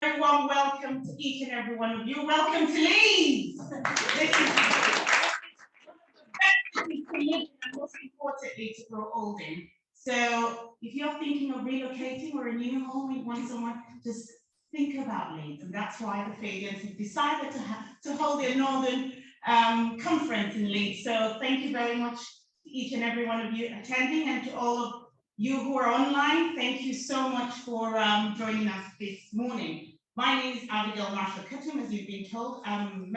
Very warm welcome to each and every one of you. Welcome to Leeds. This is to live and most importantly to grow old in. So if you're thinking of relocating or a new home in one somewhere, just think about Leeds, and that's why the Fabians have decided to hold their Northern conference in Leeds. So thank you very much to each and every one of you attending, and to all of you who are online, thank you so much for joining us this morning. My name is Abigail Katung, as you've been told. I'm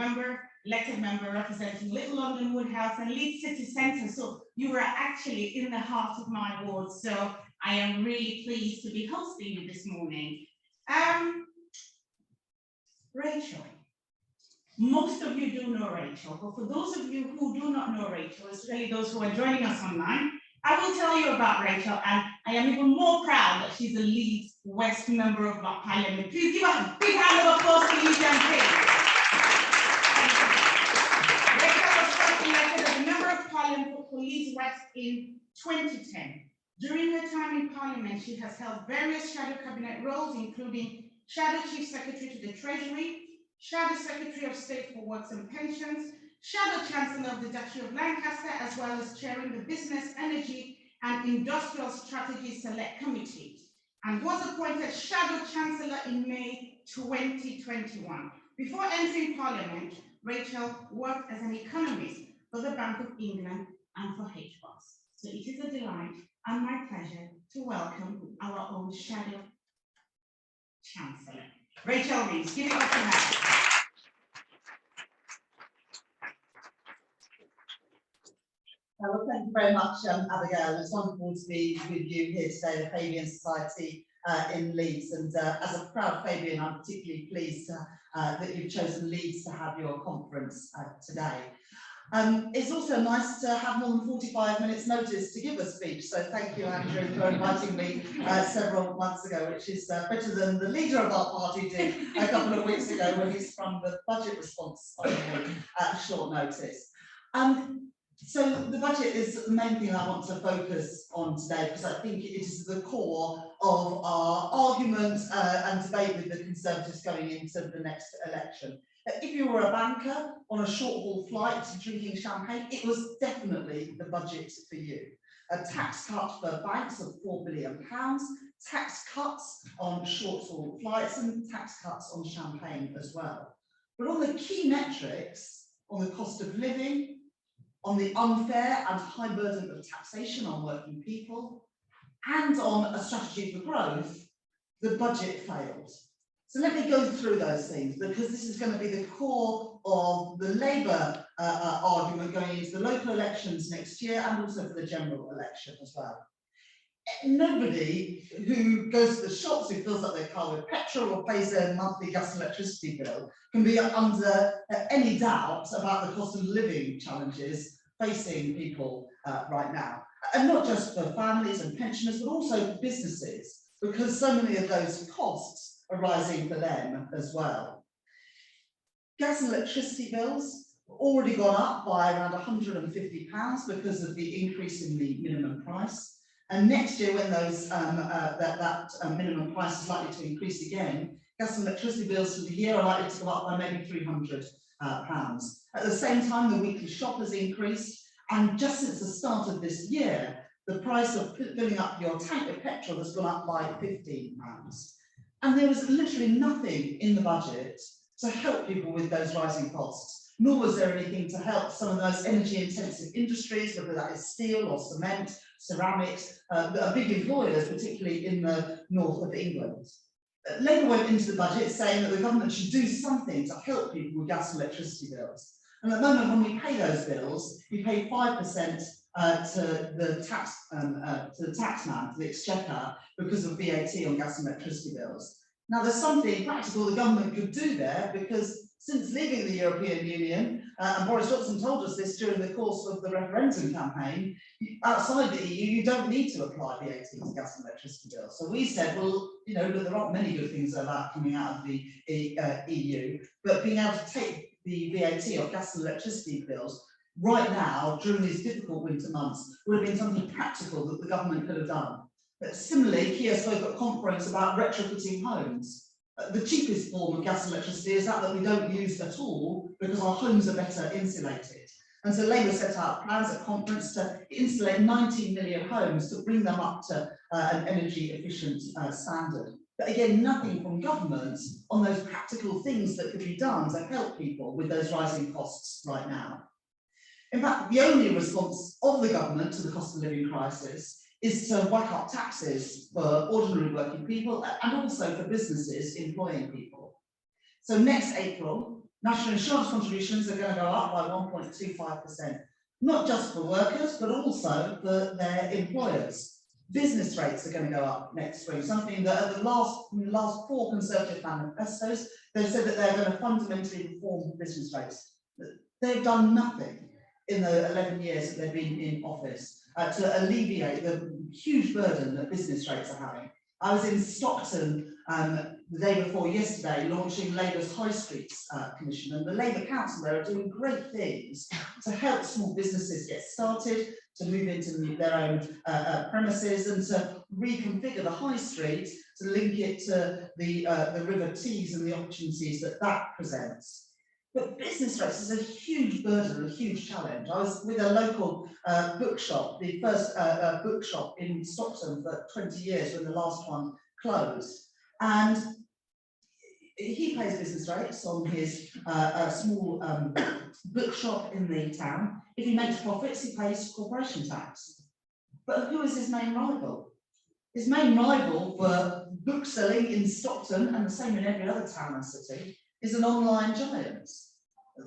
elected member representing Little London Woodhouse and Leeds City Centre. So you are actually in the heart of my ward. So I am really pleased to be hosting you this morning. Rachel. Most of you do know Rachel, but for those of you who do not know Rachel, especially those who are joining us online, I will tell you about Rachel, and I am even more proud that she's a Leeds West Member of Parliament. Please give a big hand of applause to Leeds MP. Rachel was first elected as a Member of Parliament for Leeds West in 2010. During her time in Parliament, she has held various shadow cabinet roles, including Shadow Chief Secretary to the Treasury, Shadow Secretary of State for Works and Pensions, Shadow Chancellor of the Duchy of Lancaster, as well as chairing the Business, Energy and Industrial Strategy Select Committee, and was appointed Shadow Chancellor in May 2021. Before entering Parliament, Rachel worked as an economist for the Bank of England and for HBOS. So it is a delight and my pleasure to welcome our own Shadow Chancellor, Rachel Reeves. Give it up to her. Well, thank you very much, Abigail. It's wonderful to be with you here today, the Fabian Society in Leeds. And as a proud Fabian, I'm particularly pleased that you've chosen Leeds to have your conference today. It's also nice to have more than 45 minutes notice to give a speech. So thank you, Andrew, for inviting me several months ago, which is better than the leader of our party did a couple of weeks ago when he sprung the budget response on me at short notice. So the budget is the main thing I want to focus on today, because I think it is the core of our argument and debate with the Conservatives going into the next election. If you were a banker on a short-haul flight drinking champagne, it was definitely the budget for you. A tax cut for banks of £4 billion, tax cuts on short-haul flights, and tax cuts on champagne as well. But on the key metrics, on the cost of living, on the unfair and high burden of taxation on working people, and on a strategy for growth, the budget failed. So let me go through those things, because this is going to be the core of the Labour argument going into the local elections next year, and also for the general election as well. Nobody who goes to the shops, who fills up their car with petrol or pays their monthly gas and electricity bill, can be under any doubt about the cost of living challenges facing people right now. And not just for families and pensioners, but also for businesses, because so many of those costs are rising for them as well. Gas and electricity bills have already gone up by around £150 because of the increase in the minimum price. And next year, when those that minimum price is likely to increase again, gas and electricity bills for the year are likely to go up by maybe £300. At the same time, the weekly shop has increased, and just since the start of this year, the price of filling up your tank of petrol has gone up by £15. And there was literally nothing in the budget to help people with those rising costs, nor was there anything to help some of those energy-intensive industries, whether that is steel or cement, ceramics, that are big employers, particularly in the north of England. Labour went into the budget saying that the government should do something to help people with gas and electricity bills. And at the moment, when we pay those bills, we pay 5% to the taxman, to the exchequer, because of VAT on gas and electricity bills. Now, there's something practical the government could do there, because since leaving the European Union, and Boris Johnson told us this during the course of the referendum campaign, outside the EU, you don't need to apply VAT to gas and electricity bills. So we said, well, you know, there aren't many good things about coming out of the EU, but being able to take the VAT on gas and electricity bills right now, during these difficult winter months, would have been something practical that the government could have done. But similarly, Keir spoke at conference about retrofitting homes. The cheapest form of gas and electricity is that we don't use at all because our homes are better insulated. And so Labour set out plans at conference to insulate 19 million homes to bring them up to an energy efficient standard. But again, nothing from government on those practical things that could be done to help people with those rising costs right now. In fact, the only response of the government to the cost of living crisis is to whack up taxes for ordinary working people and also for businesses employing people. So next April, national insurance contributions are going to go up by 1.25%, not just for workers, but also for their employers. Business rates are going to go up next spring, something that at the last 4 Conservative manifestos, they've said that they're going to fundamentally reform business rates. They've done nothing in the 11 years that they've been in office to alleviate the huge burden that business rates are having. I was in Stockton the day before yesterday launching Labour's High Streets Commission, and the Labour Council there are doing great things to help small businesses get started, to move into their own premises and to reconfigure the high street to link it to the River Tees and the opportunities that that presents. But business rates is a huge burden, a huge challenge. I was with a local bookshop, the first bookshop in Stockton for 20 years when the last one closed. And he pays business rates on his small bookshop in the town. If he makes profits, he pays corporation tax. But who is his main rival? His main rival for book selling in Stockton, and the same in every other town and city, is an online giant.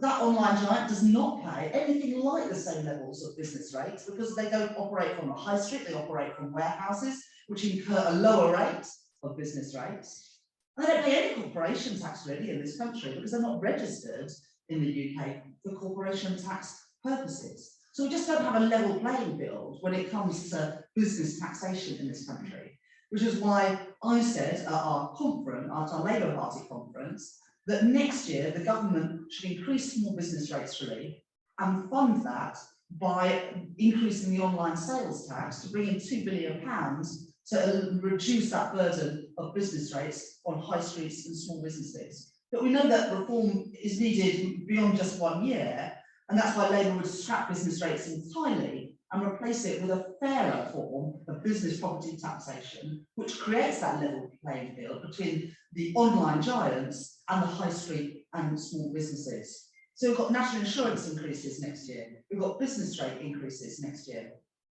That online giant does not pay anything like the same levels of business rates because they don't operate from a high street, they operate from warehouses, which incur a lower rate of business rates. And they don't pay any corporation tax really in this country because they're not registered in the UK for corporation tax purposes. So we just don't have a level playing field when it comes to business taxation in this country, which is why I said at our conference, at our Labour Party conference, that next year the government should increase small business rates relief and fund that by increasing the online sales tax to bring in £2 billion to reduce that burden of business rates on high streets and small businesses. But we know that reform is needed beyond just 1 year, and that's why Labour would scrap business rates entirely and replace it with a fairer form of business property taxation, which creates that level playing field between the online giants and the high street and small businesses. So we've got national insurance increases next year, we've got business rate increases next year,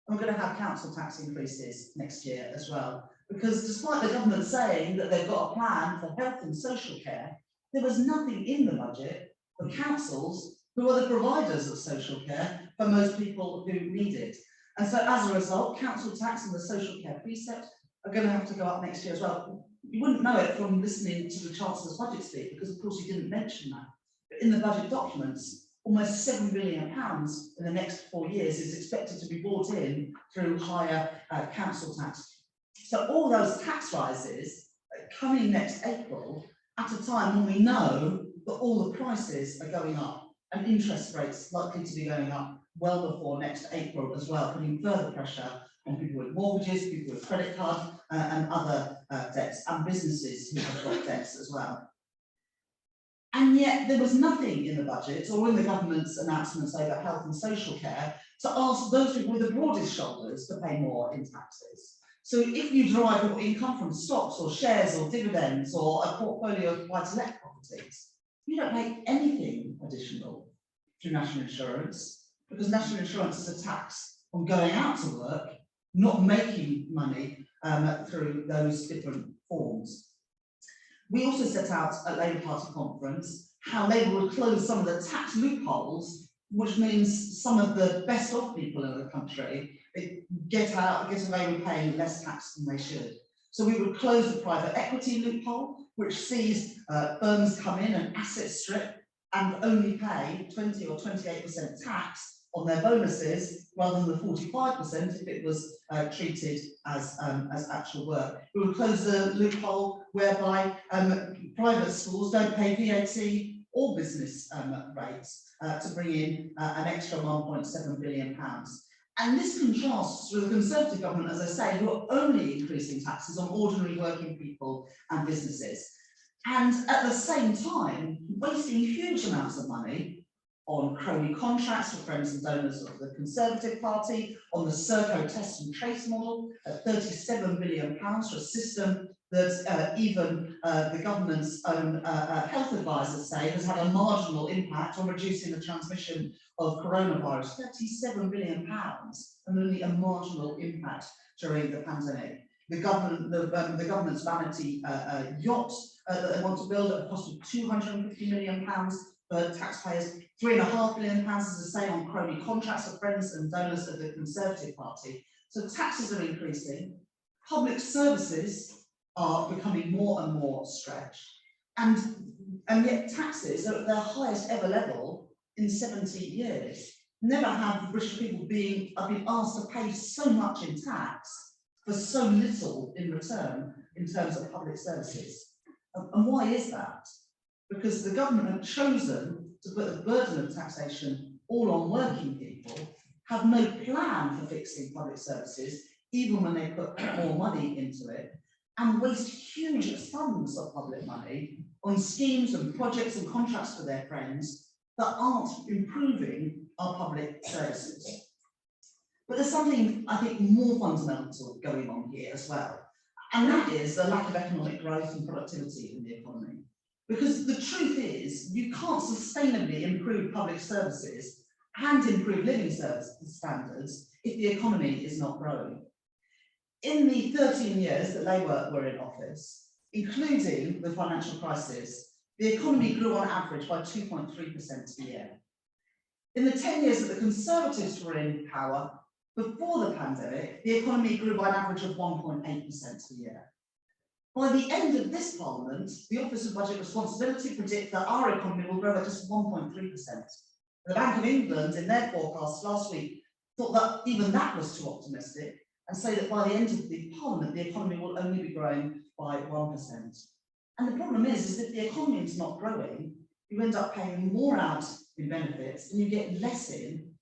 and we're going to have council tax increases next year as well. Because despite the government saying that they've got a plan for health and social care, there was nothing in the budget for councils who are the providers of social care for most people who need it. And so as a result, council tax and the social care precept are going to have to go up next year as well. You wouldn't know it from listening to the Chancellor's budget speech, because of course he didn't mention that. But in the budget documents, almost £7 billion in the next 4 years is expected to be brought in through higher council tax. So all those tax rises coming next April at a time when we know that all the prices are going up and interest rates likely to be going up well before next April as well, putting further pressure on people with mortgages, people with credit card and other debts, and businesses who have got debts as well. And yet there was nothing in the budget or in the government's announcements over health and social care to ask those people with the broadest shoulders to pay more in taxes. So if you derive your income from stocks or shares or dividends or a portfolio of buy-to-let properties, you don't pay anything additional through national insurance, because national insurance is a tax on going out to work, not making money through those different forms. We also set out at Labour Party conference how Labour would close some of the tax loopholes, which means some of the best off people in the country get away with paying less tax than they should. So we would close the private equity loophole, which sees firms come in and asset strip and only pay 20 or 28% tax on their bonuses, rather than the 45% if it was treated as actual work. We would close the loophole whereby private schools don't pay VAT or business rates to bring in an extra £1.7 billion. And this contrasts with the Conservative government, as I say, who are only increasing taxes on ordinary working people and businesses. and at the same time wasting huge amounts of money on crony contracts for friends and donors of the Conservative Party, on the Serco test and trace model at £37 billion for a system that even the government's own health advisors say has had a marginal impact on reducing the transmission of coronavirus. £37 billion and only a marginal impact during the pandemic. The government's vanity yacht that they want to build at a cost of £250 million for taxpayers, £3.5 billion, as I say, on crony contracts for friends and donors of the Conservative Party. So taxes are increasing, public services are becoming more and more stretched, and yet taxes are at their highest ever level in 70 years. Never have the British people been asked to pay so much in tax for so little in return in terms of public services. And why is that? Because the government have chosen to put the burden of taxation all on working people, have no plan for fixing public services, even when they put more money into it, and waste huge sums of public money on schemes and projects and contracts for their friends that aren't improving our public services. But there's something, I think, more fundamental going on here as well, and that is the lack of economic growth and productivity in the economy. Because the truth is, you can't sustainably improve public services and improve living standards if the economy is not growing. In the 13 years that Labour were in office, including the financial crisis, the economy grew on average by 2.3% a year. In the 10 years that the Conservatives were in power, before the pandemic, the economy grew by an average of 1.8% a year. By the end of this Parliament, the Office of Budget Responsibility predict that our economy will grow at just 1.3%. The Bank of England, in their forecast last week, thought that even that was too optimistic, and say that by the end of the Parliament, the economy will only be growing by 1%. And the problem is if the economy is not growing, you end up paying more out in benefits and you get less in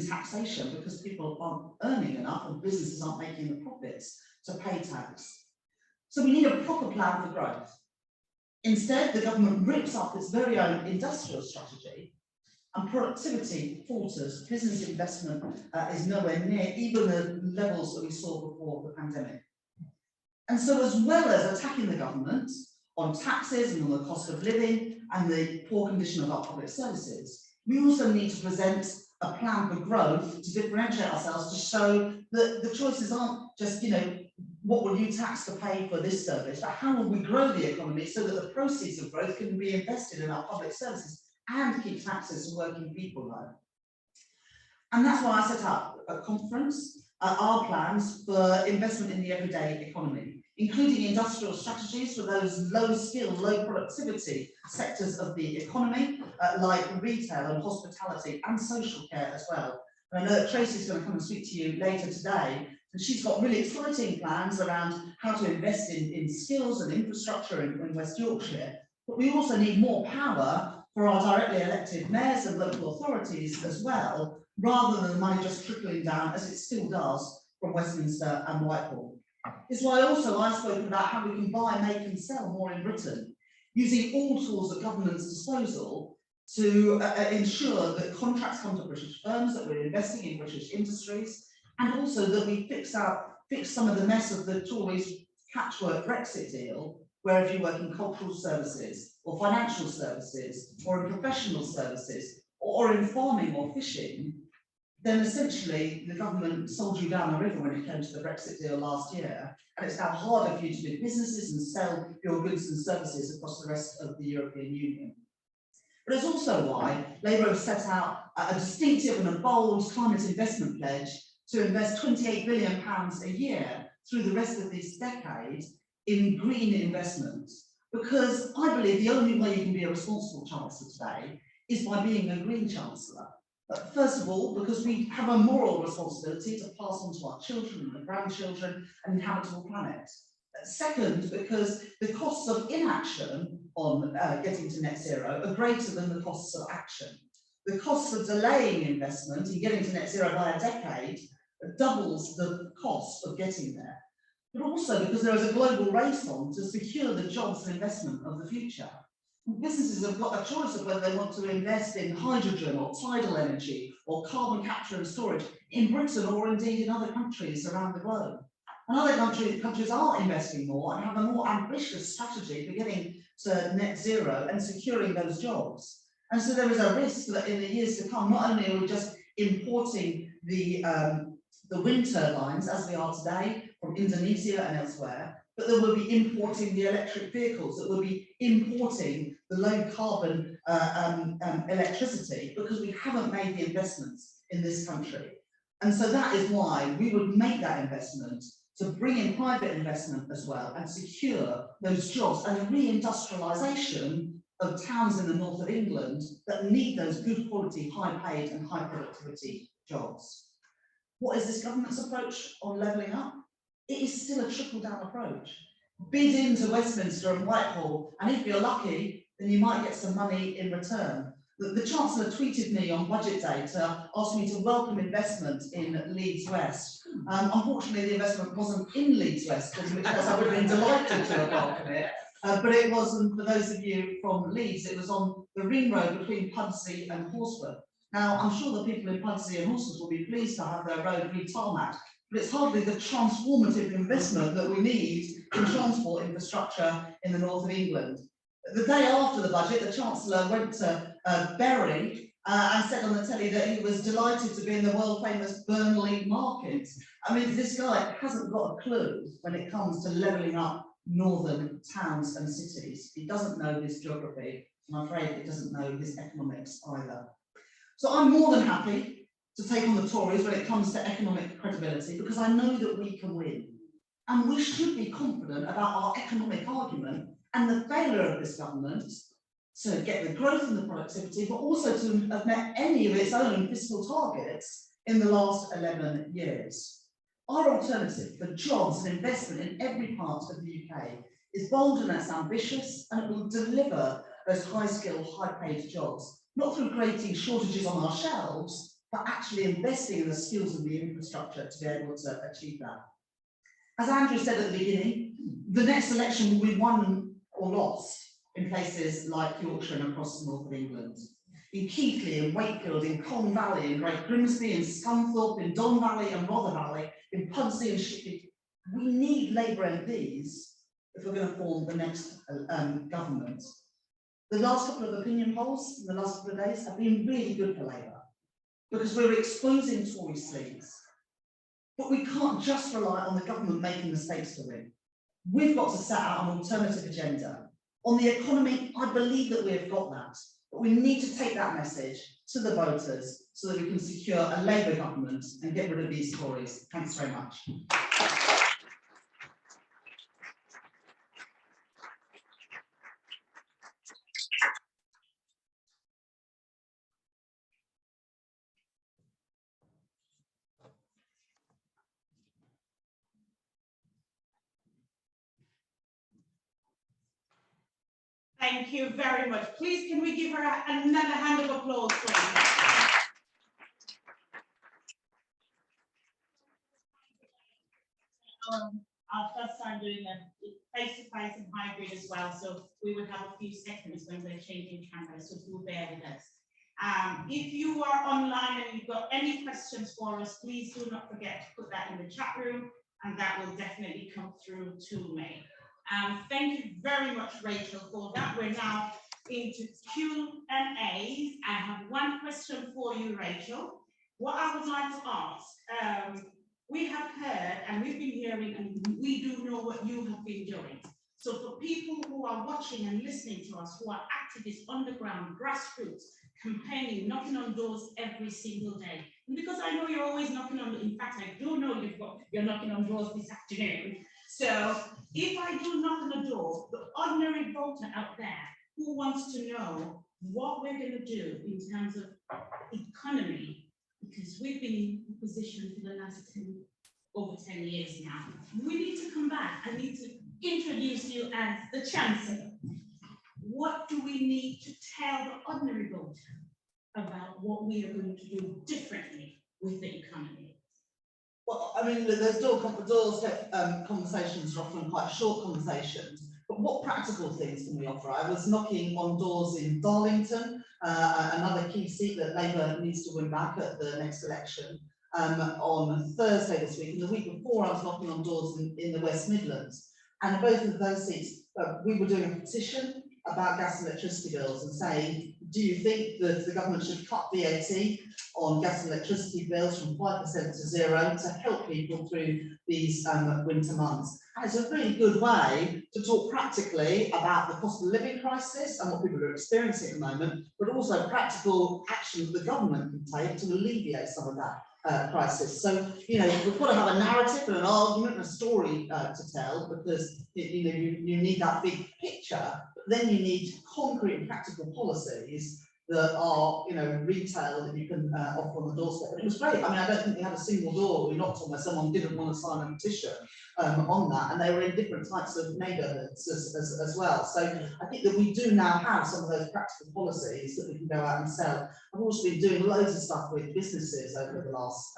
taxation because people aren't earning enough and businesses aren't making the profits to pay tax. So we need a proper plan for growth. Instead, the government rips up its very own industrial strategy and productivity falters. Business investment is nowhere near even the levels that we saw before the pandemic. And so as well as attacking the government on taxes and on the cost of living and the poor condition of our public services, we also need to present a plan for growth to differentiate ourselves, to show that the choices aren't just, what will you tax to pay for this service, but how will we grow the economy so that the proceeds of growth can be invested in our public services and keep taxes to working people low. And that's why I set up a conference, our plans for investment in the everyday economy, including industrial strategies for those low skill, low productivity sectors of the economy, like retail and hospitality and social care as well. And I know that Tracy's going to come and speak to you later today, and she's got really exciting plans around how to invest in skills and infrastructure in West Yorkshire. But we also need more power for our directly elected mayors and local authorities as well, rather than the money just trickling down, as it still does, from Westminster and Whitehall. It's why also I've spoken about how we can buy, make and sell more in Britain, using all tools at government's disposal to ensure that contracts come to British firms, that we're investing in British industries, and also that we fix some of the mess of the Tories' patchwork Brexit deal, where if you work in cultural services or financial services or in professional services or in farming or fishing, then essentially the government sold you down the river when it came to the Brexit deal last year, and it's now harder for you to do businesses and sell your goods and services across the rest of the European Union. But it's also why Labour have set out a distinctive and a bold climate investment pledge to invest £28 billion a year through the rest of this decade in green investment, because I believe the only way you can be a responsible chancellor today is by being a green chancellor. First of all, because we have a moral responsibility to pass on to our children and grandchildren an inhabitable planet. Second, because the costs of inaction on getting to net zero are greater than the costs of action. The costs of delaying investment in getting to net zero by a decade doubles the cost of getting there. but also because there is a global race on to secure the jobs and investment of the future. Businesses have got a choice of whether they want to invest in hydrogen or tidal energy or carbon capture and storage in Britain or indeed in other countries around the globe. And other countries are investing more and have a more ambitious strategy for getting to net zero and securing those jobs. And so there is a risk that in the years to come, not only are we just importing the wind turbines as we are today from Indonesia and elsewhere, but that we'll be importing the electric vehicles, that we'll be importing the low carbon electricity because we haven't made the investments in this country. And so that is why we would make that investment to bring in private investment as well and secure those jobs and a reindustrialisation of towns in the north of England that need those good quality, high paid and high productivity jobs. What is this government's approach on levelling up? It is still a trickle-down approach. Bid into Westminster and Whitehall, and if you're lucky, then you might get some money in return. The Chancellor tweeted me on budget day to ask me to welcome investment in Leeds West. Unfortunately, the investment wasn't in Leeds West, in which case I would have been delighted to have welcomed it. But it wasn't, for those of you from Leeds, it was on the ring road between Pudsey and Horsforth. Now, I'm sure the people in Pudsey and Horsforth will be pleased to have their road re-tarmacked, but it's hardly the transformative investment that we need in transport infrastructure in the north of England. The day after the budget, the Chancellor went to Bury and said on the telly that he was delighted to be in the world famous Burnley market. I mean, this guy hasn't got a clue when it comes to levelling up northern towns and cities. He doesn't know his geography, and I'm afraid he doesn't know his economics either. So I'm more than happy to take on the Tories when it comes to economic credibility, because I know that we can win. And we should be confident about our economic argument and the failure of this government to get the growth and the productivity, but also to have met any of its own fiscal targets in the last 11 years. Our alternative for jobs and investment in every part of the UK is bold and it's ambitious, and it will deliver those high-skilled, high-paid jobs, not through creating shortages on our shelves, but actually investing in the skills and the infrastructure to be able to achieve that. As Andrew said at the beginning, the next election will be won or lost in places like Yorkshire and across the north of England. In Keighley, in Wakefield, in Colne Valley, in Great Grimsby, in Scunthorpe, in Don Valley and Rother Valley, in Pudsey and Shipley. We need Labour MPs if we're going to form the next government. The last couple of opinion polls in the last couple of days have been really good for Labour because we're exposing Tory sleeves. But we can't just rely on the government making mistakes to win. We've got to set out an alternative agenda. On the economy, I believe that we have got that, but we need to take that message to the voters so that we can secure a Labour government and get rid of these Tories. Thanks very much. Thank you very much. Please, can we give her another hand of applause, please? Our first time doing a face-to-face and hybrid as well, so we would have a few seconds when we're changing cameras, so do bear with us. If you are online and you've got any questions for us, please do not forget to put that in the chat room, and that will definitely come through to me. Thank you very much, Rachel, for that. We're now into Q&A. I have one question for you, Rachel. What I would like to ask, we have heard and we've been hearing, and we do know what you have been doing. So for people who are watching and listening to us, who are activists, underground, grassroots, campaigning, knocking on doors every single day, and because I know you're always knocking on, in fact, I do know you're knocking on doors this afternoon. So if I do knock on the door, the ordinary voter out there who wants to know what we're going to do in terms of economy, because we've been in position for the last over 10 years now, we need to come back. I need to introduce you as the Chancellor. What do we need to tell the ordinary voter about what we are going to do differently with the economy? Well, I mean, those doorstep conversations are often quite short conversations, but what practical things can we offer? I was knocking on doors in Darlington, another key seat that Labour needs to win back at the next election, on Thursday this week, and the week before I was knocking on doors in the West Midlands. And both of those seats, we were doing a petition about gas and electricity bills and saying, do you think that the government should cut VAT on gas and electricity bills from 5% to 0% to help people through these winter months? And it's a really good way to talk practically about the cost of living crisis and what people are experiencing at the moment, but also practical action that the government can take to alleviate some of that crisis. So, you know, we've got to have a narrative and an argument and a story to tell, because you need that big picture, but then you need concrete and practical policies that are, you know, retail that you can offer on the doorstep. And it was great. I mean, I don't think we had a single door we knocked on where someone didn't want to sign a petition on that, and they were in different types of neighbourhoods as well. So I think that we do now have some of those practical policies that we can go out and sell. I've also been doing loads of stuff with businesses over the last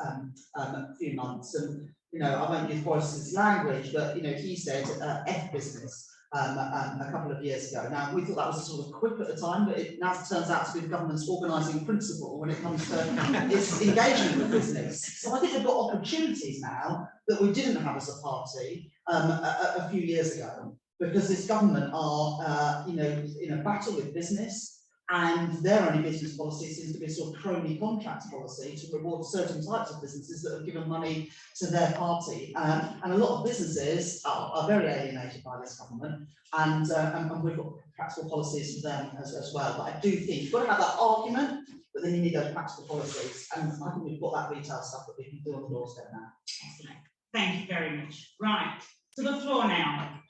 few months, and you know, I won't use Boris's language, but you know, he said F business a couple of years ago. Now, we thought that was a sort of quip at the time, but it now turns out to be the government's organising principle when it comes to its engagement with business. So I think we've got opportunities now that we didn't have as a party a few years ago, because this government are, you know, in a battle with business. And their only business policy seems to be a sort of crony contract policy to reward certain types of businesses that have given money to their party. And a lot of businesses are very alienated by this government, and we've got practical policies for them as well. But I do think you've got to have that argument, but then you need those practical policies. And I think we've got that retail stuff that we can do on the doorstep now. Excellent. Thank you very much. Right, to the floor now.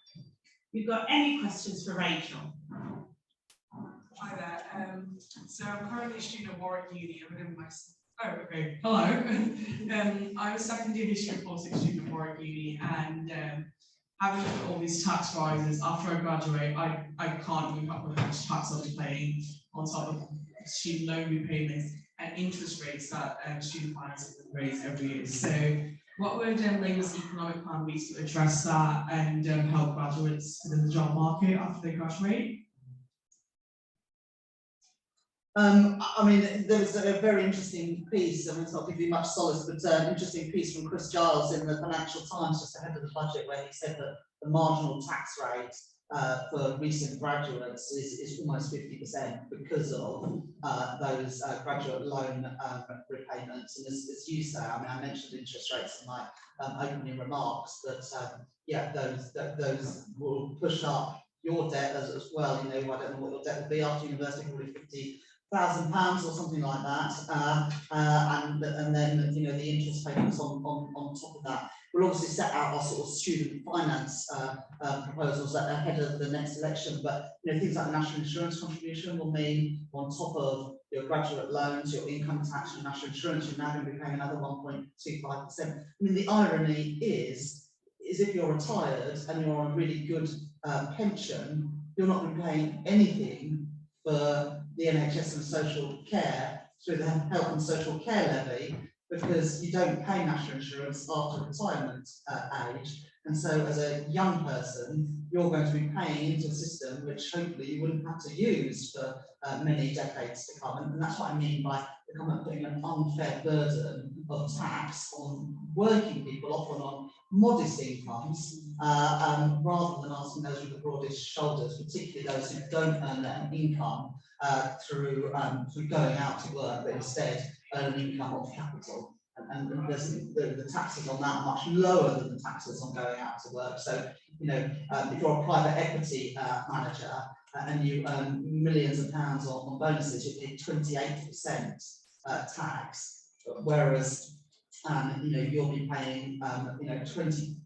You've got any questions for Rachel? Hi there. So I'm currently a student at Warwick Uni. I'm in my hello. I'm a second year history and politics student at Warwick Uni, and having looked at all these tax rises after I graduate, I can't keep up with how much tax I'll be paying on top of student loan repayments and interest rates that student finance has raised every year. So what would Labour's economic plan be to address that and help graduates within the job market after they graduate? I mean, there was a very interesting piece, I mean, it's not giving you much solace, but an interesting piece from Chris Giles in the Financial Times just ahead of the budget, where he said that the marginal tax rate for recent graduates is almost 50% because of those graduate loan repayments. And as you say, I mean, I mentioned interest rates in my opening remarks, but yeah, those will push up your debt as well. You know, I don't know what your debt will be after university, probably £50,000 or something like that, and then you know the interest payments on top of that. We'll obviously set out our sort of student finance proposals ahead of the next election, but you know things like the national insurance contribution will mean on top of your graduate loans, your income tax, your national insurance, you're now going to be paying another 1.25%. I mean, the irony is if you're retired and you're on a really good pension, you're not going to be paying anything for the NHS and social care through the health and social care levy, because you don't pay national insurance after retirement age. And so as a young person, you're going to be paying into a system which hopefully you wouldn't have to use for many decades to come. And that's what I mean by the government putting an unfair burden of tax on working people, often on modest incomes, rather than asking those with the broadest shoulders, particularly those who don't earn an income through going out to work, but instead earn an income of capital. And the taxes on that are much lower than the taxes on going out to work. So, you know, if you're a private equity manager and you earn millions of pounds on bonuses, you pay 28% tax, whereas you know, you'll be paying you know, 20%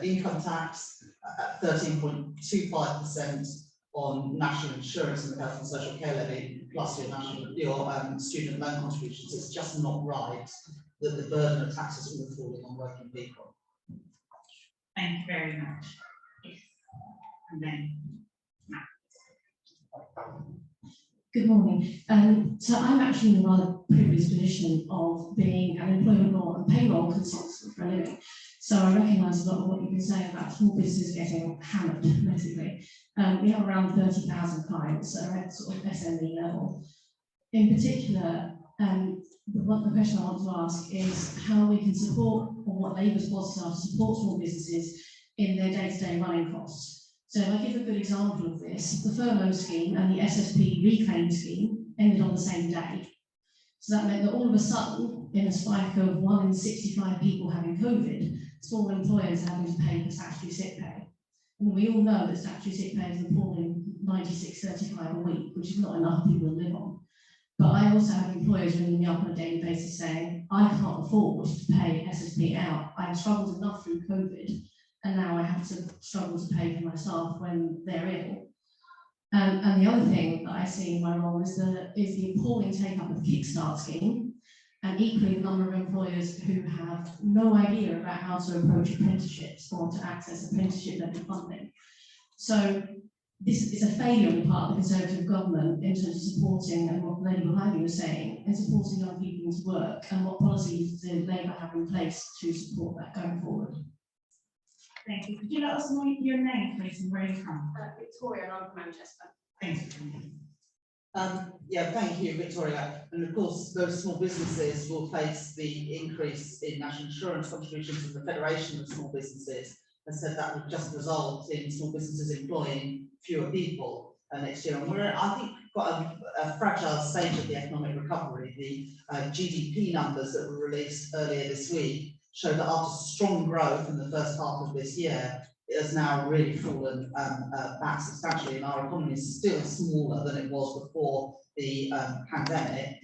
income tax, 13.25% on national insurance and the health and social care levy, plus your student loan contributions. It's just not right that the burden of taxes is all falling on working people. Thank you very much. Yes. And then, Matt. Good morning. So I'm actually in a rather privileged position of being an employment law and payroll consultant for a living. So I recognise a lot of what you've been saying about small businesses getting hammered, basically. We have around 30,000 clients that are at sort of SME level. In particular, the question I want to ask is how we can support, or what Labour's policies are to support small businesses in their day-to-day running costs. So if I give a good example of this, the furlough scheme and the SSP reclaim scheme ended on the same day. So that meant that all of a sudden, in a spike of 1 in 65 people having COVID, small employers are having to pay for statutory sick pay. And we all know that statutory sick pay is appalling 96.35 a week, which is not enough people to live on. But I also have employers ringing me up on a daily basis saying, I can't afford to pay SSP out. I've struggled enough through COVID, and now I have to struggle to pay for my staff when they're ill. And the other thing that I see in my role is the appalling take-up of the Kickstart scheme, and equally the number of employers who have no idea about how to approach apprenticeships or to access apprenticeship level funding. So this is a failure on the part of the Conservative government in terms of supporting, and what the lady behind me was saying, in supporting young people into work, and what policies does Labour have in place to support that going forward? Thank you. Could you let us know your name, please, and where you're from? Victoria, and I'm from Manchester. Thank you. Yeah, thank you, Victoria. And of course, those small businesses will face the increase in national insurance contributions, and the Federation of Small Businesses has said that would just result in small businesses employing fewer people next year. And we're, I think, quite a fragile stage of the economic recovery. The GDP numbers that were released earlier this week show that after strong growth in the first half of this year, it has now really fallen back substantially, and our economy is still smaller than it was before the pandemic,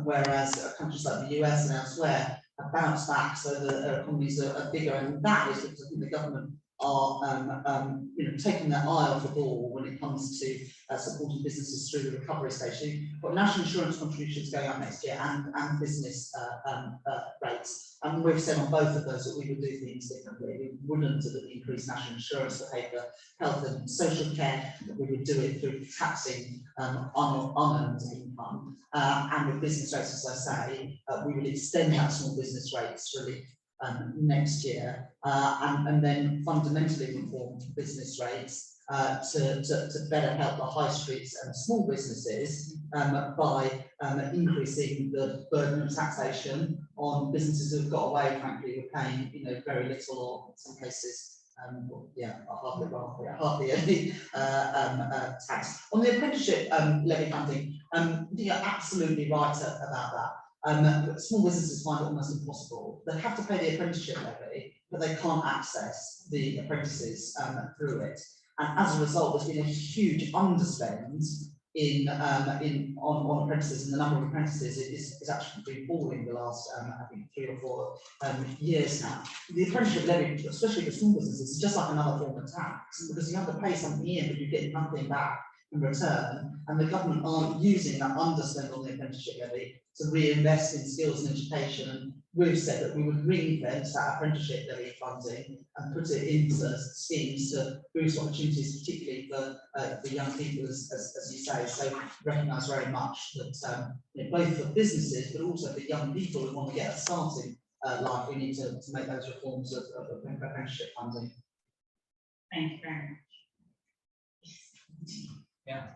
whereas countries like the US and elsewhere have bounced back, so the economies are bigger, and that is because I think the government are taking their eye off the ball when it comes to supporting businesses through the recovery stage. So you've got national insurance contributions going up next year, and business rates. And we've said on both of those that we would do things differently. We wouldn't increase national insurance to pay for health and social care, but we would do it through taxing unearned income. And with business rates, as I say, we would extend that small business rates relief next year, and then fundamentally reform business rates to better help the high streets and small businesses by increasing the burden of taxation on businesses who've got away, frankly, with paying very little, or in some cases hardly any tax. On the apprenticeship levy funding, you're absolutely right about that. Small businesses find it almost impossible. They have to pay the apprenticeship levy, but they can't access the apprentices through it. And as a result, there's been a huge underspend on apprentices, and the number of apprentices is actually been falling the last I think 3 or 4 years now. The apprenticeship levy, especially for small businesses, is just like another form of tax, because you have to pay something in, but you get nothing back in return, and the government aren't using that underspend on the apprenticeship levy to reinvest in skills and education. And we've said that we would ring-fence that apprenticeship levy funding and put it into schemes to boost opportunities, particularly for young people, as you say. So recognise very much that both for businesses, but also for young people who want to get a starting life, we need to make those reforms of apprenticeship funding. Thank you very much. Yeah.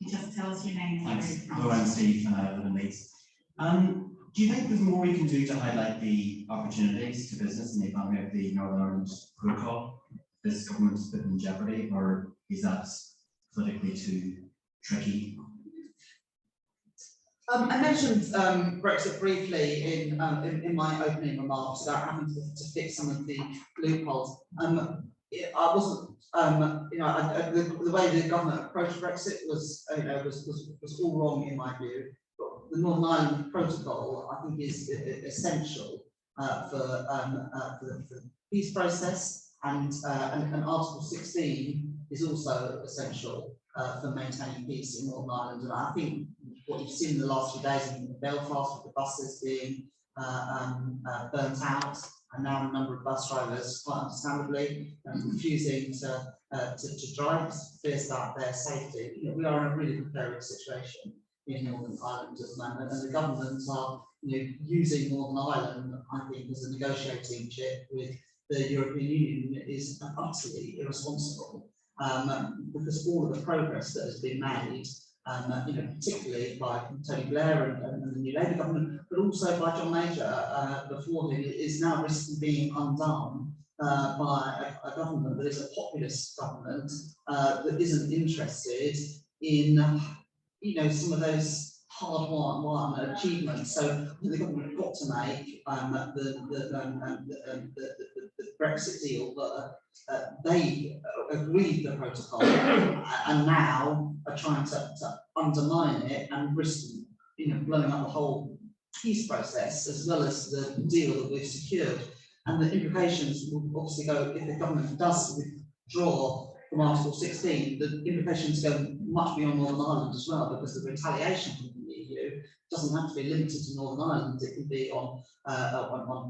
Just tell us your name. Thanks. Hello, I'm Steve, and I live in Leeds. Do you think there's more we can do to highlight the opportunities to business in the economy of the Northern Ireland Protocol? This government is put in jeopardy, or is that politically too tricky? I mentioned Brexit briefly in my opening remarks about having to fix some of the loopholes. I wasn't, the way the government approached Brexit was all wrong in my view. But the Northern Ireland Protocol, I think, is essential for the peace process, and Article 16 is also essential for maintaining peace in Northern Ireland. And I think what you've seen in the last few days in Belfast, with the buses being burnt out, and now a number of bus drivers, quite understandably, refusing to drive, fears about their safety. You know, we are in a really precarious situation in Northern Ireland at the moment, and the government are, you know, using Northern Ireland, I think, as a negotiating chip with the European Union is utterly irresponsible, because all of the progress that has been made, you know, particularly by Tony Blair and the new Labour government, but also by John Major before him, is now risking being undone by a government that is a populist government that isn't interested in, you know, some of those hard-won achievements. So the government have got to make the Brexit deal, but they agreed the protocol and now are trying to undermine it and risk, you know, blowing up the whole peace process as well as the deal that we've secured. And the implications will obviously go, if the government does withdraw from Article 16, the implications go much beyond Northern Ireland as well, because the retaliation from the EU doesn't have to be limited to Northern Ireland. It can be on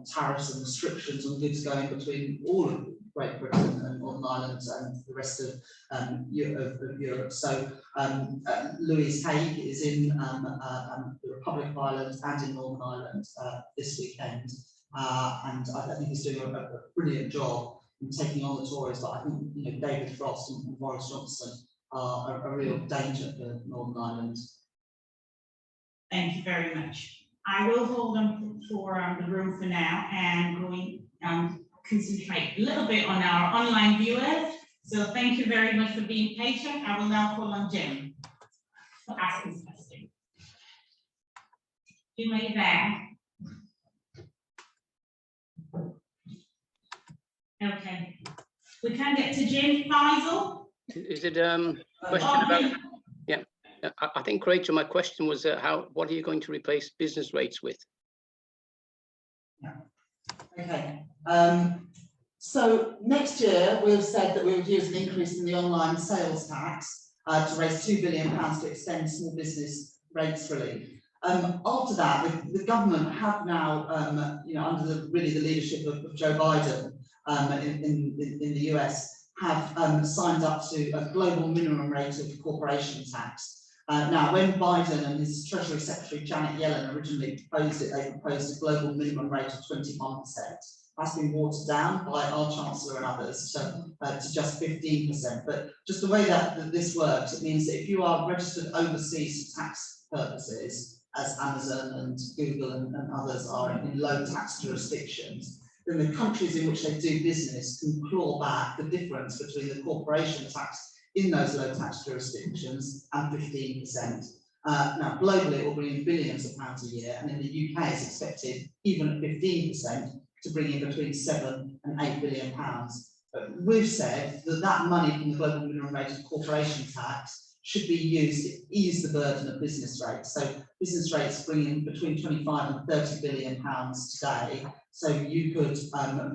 tariffs and restrictions on goods going between all of Great Britain and Northern Ireland and the rest of Europe. So Louise Haig is in the Republic of Ireland and in Northern Ireland this weekend, and I think he's doing a brilliant job in taking on the Tories. But I think, you know, David Frost and Boris Johnson are a real danger for Northern Ireland. Thank you very much. I will hold them for the room for now and going concentrate a little bit on our online viewers. So thank you very much for being patient. I will now call on Jim for asking questions. Jim, are you there? Okay. We can get to Jim. Faisal? Is it question about? Yeah, I think, Rachel, my question was what are you going to replace business rates with? Okay. So next year we've said that we would use an increase in the online sales tax to raise £2 billion to extend small business rates relief. After that, the government have now, you know, under the leadership of Joe Biden in the US, have signed up to a global minimum rate of corporation tax. Now, when Biden and his Treasury Secretary Janet Yellen originally proposed it, they proposed a global minimum rate of 21%. That's been watered down by our Chancellor and others to just 15%. But just the way that this works, it means that if you are registered overseas for tax purposes, as Amazon and Google and others are in low tax jurisdictions, then the countries in which they do business can claw back the difference between the corporation tax in those low tax jurisdictions and 15%. Now, globally, it will bring in billions of pounds a year, and in the UK, it's expected, even at 15%, to bring in between 7 and 8 billion pounds. But we've said that that money from the global minimum rate of corporation tax should be used to ease the burden of business rates. So business rates bring in between 25 and 30 billion pounds today. So you could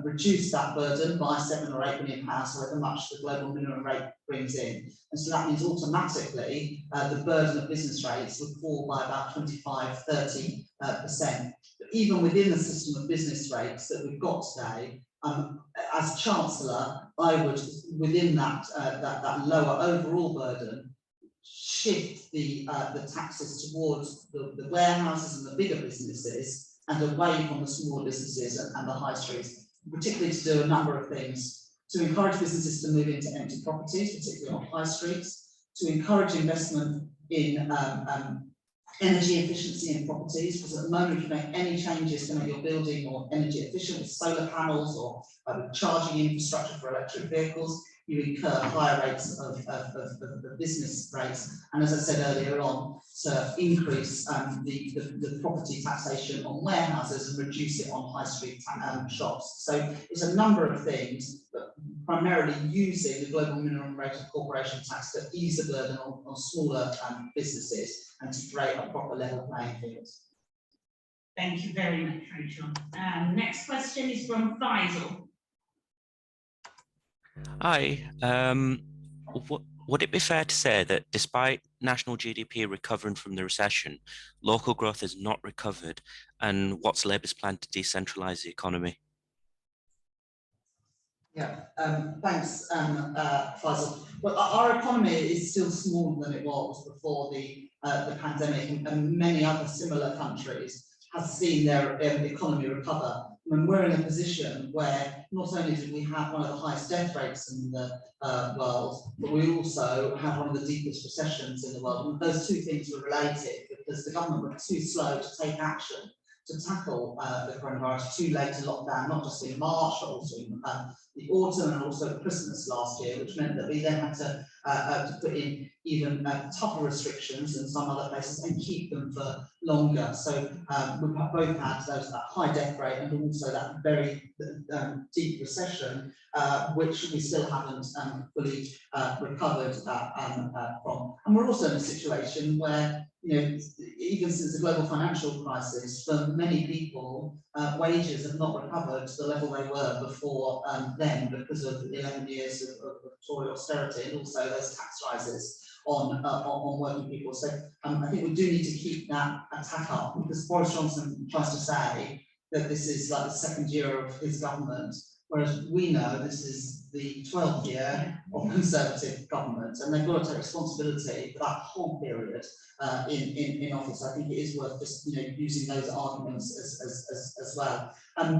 reduce that burden by 7 or 8 billion pounds, however much the global minimum rate brings in. And so that means automatically the burden of business rates would fall by about 25–30%. But even within the system of business rates that we've got today, as Chancellor, I would, within that lower overall burden, shift the taxes towards the warehouses and the bigger businesses and away from the smaller businesses and the high streets, particularly to do a number of things: to encourage businesses to move into empty properties, particularly on high streets, to encourage investment in energy efficiency in properties, because at the moment, if you make any changes to make your building more energy efficient with solar panels or charging infrastructure for electric vehicles, you incur higher rates of business rates. And as I said earlier on, to increase the property taxation on warehouses and reduce it on high street shops. So it's a number of things, but primarily using the global minimum rate of corporation tax to ease the burden on smaller businesses and to create a proper level playing field. Thank you very much, Rachel. Next question is from Faisal. Hi. Would it be fair to say that despite national GDP recovering from the recession, local growth has not recovered, and what's Labour's plan to decentralise the economy? Yeah, thanks, Faisal. Well, our economy is still smaller than it was before the pandemic, and many other similar countries have seen their economy recover. And we're in a position where not only do we have one of the highest death rates in the world, but we also have one of the deepest recessions in the world. And those two things were related because the government were too slow to take action to tackle the coronavirus, too late to lock down, not just in March, but also in the autumn and also Christmas last year, which meant that we then had to put in even tougher restrictions than some other places and keep them for longer. So we've both had that high death rate and also that very deep recession, which we still haven't fully recovered from. And we're also in a situation where, you know, even since the global financial crisis, for many people, wages have not recovered to the level they were before then because of the 11 years of Tory austerity and also those tax rises on working people. So I think we do need to keep that attack up, because Boris Johnson tries to say that this is like the second year of his government, whereas we know this is the 12th year of Conservative government, and they've got to take responsibility for that whole period in office. I think it is worth just, you know, using those arguments as well.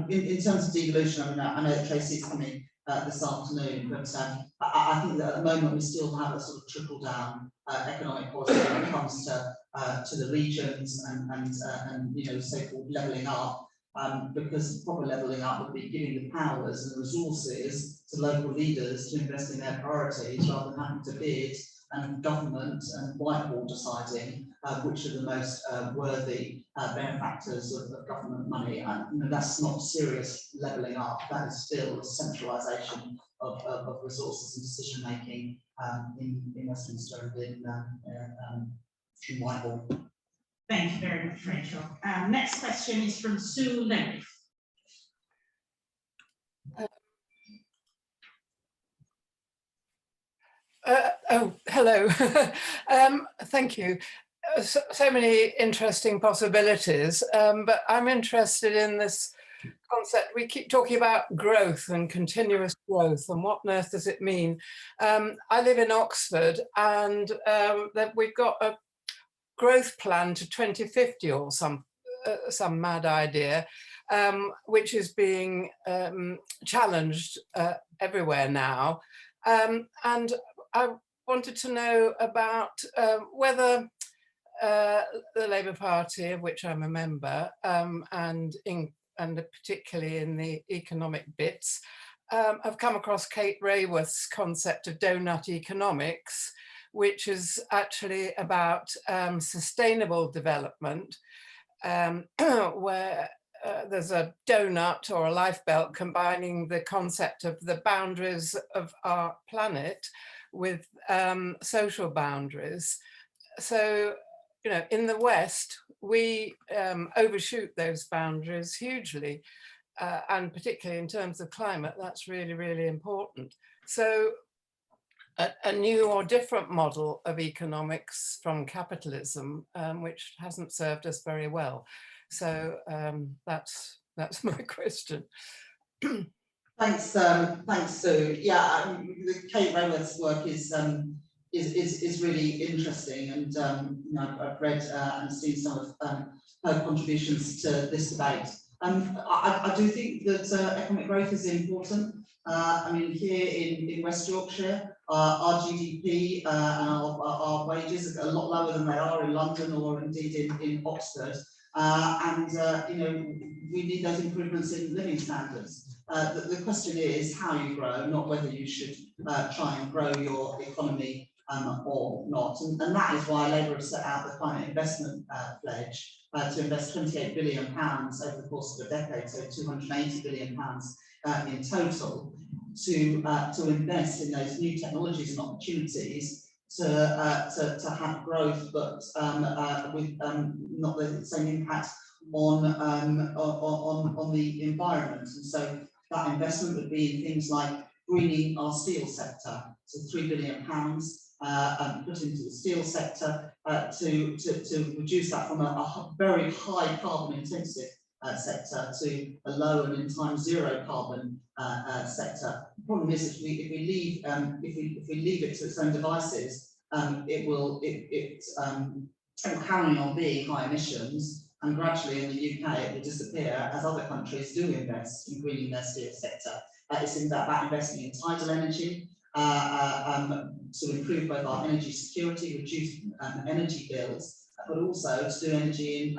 In terms of devolution, I know that Tracy's coming this afternoon, but I think that at the moment we still have a sort of trickle down economic policy when it comes to the regions and you know, so-called levelling up. Because proper levelling up would be giving the powers and the resources to local leaders to invest in their priorities rather than having to bid and government and Whitehall deciding which are the most worthy benefactors of government money. And you know, that's not serious levelling up. That is still a centralisation of resources and decision making in Westminster and in Whitehall. Thank you very much, Rachel. Next question is from Sue Lennox. Hello. Thank you. So many interesting possibilities, but I'm interested in this concept. We keep talking about growth and continuous growth, and what on earth does it mean? I live in Oxford, and that we've got a growth plan to 2050 or some mad idea, which is being challenged everywhere now. And I wanted to know about whether the Labour Party, of which I'm a member, and particularly in the economic bits, have come across Kate Raworth's concept of donut economics, which is actually about sustainable development, where there's a donut or a life belt combining the concept of the boundaries of our planet with social boundaries. So, you know, in the West, we overshoot those boundaries hugely, and particularly in terms of climate, that's really, really important. So a new or different model of economics from capitalism, which hasn't served us very well. So that's my question. Thanks, Sue. Yeah, the Kate Raworth's work is really interesting, and you know, I've read and seen some of her contributions to this debate. I do think that economic growth is important. I mean, here in West Yorkshire, our GDP and our wages are a lot lower than they are in London or indeed in Oxford. You know, we need those improvements in living standards. The question is how you grow, not whether you should try and grow your economy or not. And that is why Labour has set out the climate investment pledge to invest £28 billion over the course of a decade, so £280 billion in total, to invest in those new technologies and opportunities to have growth, but with not the same impact on the environment. And so that investment would be in things like greening our steel sector, so £3 billion put into the steel sector to reduce that from a very high carbon intensive sector to a low and in time zero carbon sector. The problem is if we leave it to its own devices, it will carry on being high emissions, and gradually in the UK it will disappear as other countries do invest in greening their steel sector. It's about investing in tidal energy to improve both our energy security, reduce energy bills, but also to do energy in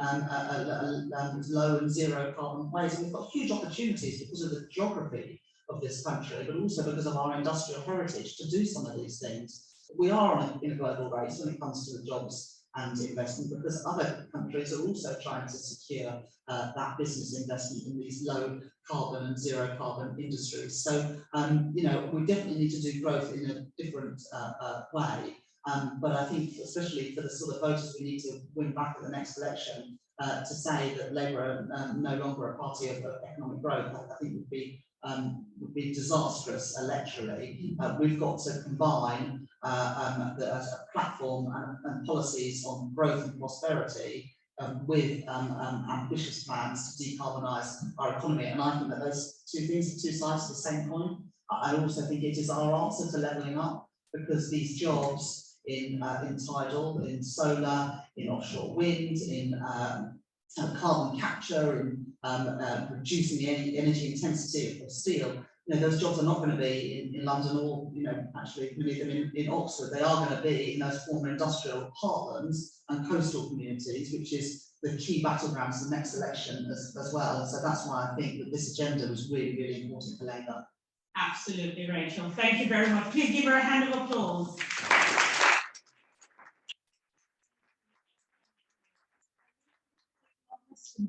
low and zero carbon ways. And we've got huge opportunities because of the geography of this country, but also because of our industrial heritage to do some of these things. We are in a global race when it comes to the jobs and investment, because other countries are also trying to secure that business investment in these low carbon and zero carbon industries. So, you know, we definitely need to do growth in a different way. But I think, especially for the sort of voters we need to win back at the next election, to say that Labour are no longer a party of economic growth, I think would be disastrous electorally. We've got to combine a platform and policies on growth and prosperity with ambitious plans to decarbonise our economy. And I think that those two things are two sides of the same coin. I also think it is our answer to levelling up, because these jobs in tidal, in solar, in offshore wind, in carbon capture, in reducing the energy intensity of steel, you know, those jobs are not going to be in London or, you know, actually many of them in Oxford. They are going to be in those former industrial heartlands and coastal communities, which is the key battlegrounds for the next election as well. So that's why I think that this agenda is really, really important for Labour. Absolutely, Rachel. Thank you very much. Please give her a hand of applause.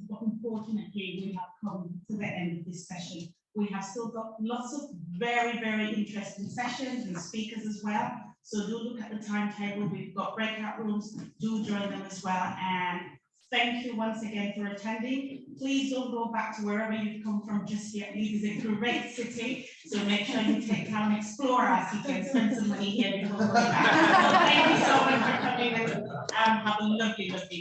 But unfortunately, we have come to the end of this session. We have still got lots of very, very interesting sessions and speakers as well. So do look at the timetable. We've got breakout rooms. Do join them as well. And thank you once again for attending. Please don't go back to wherever you've come from just yet. This is a great city. So make sure you take time and explore our city and spend some money here before going back. So thank you so much for coming and have a lovely, lovely day.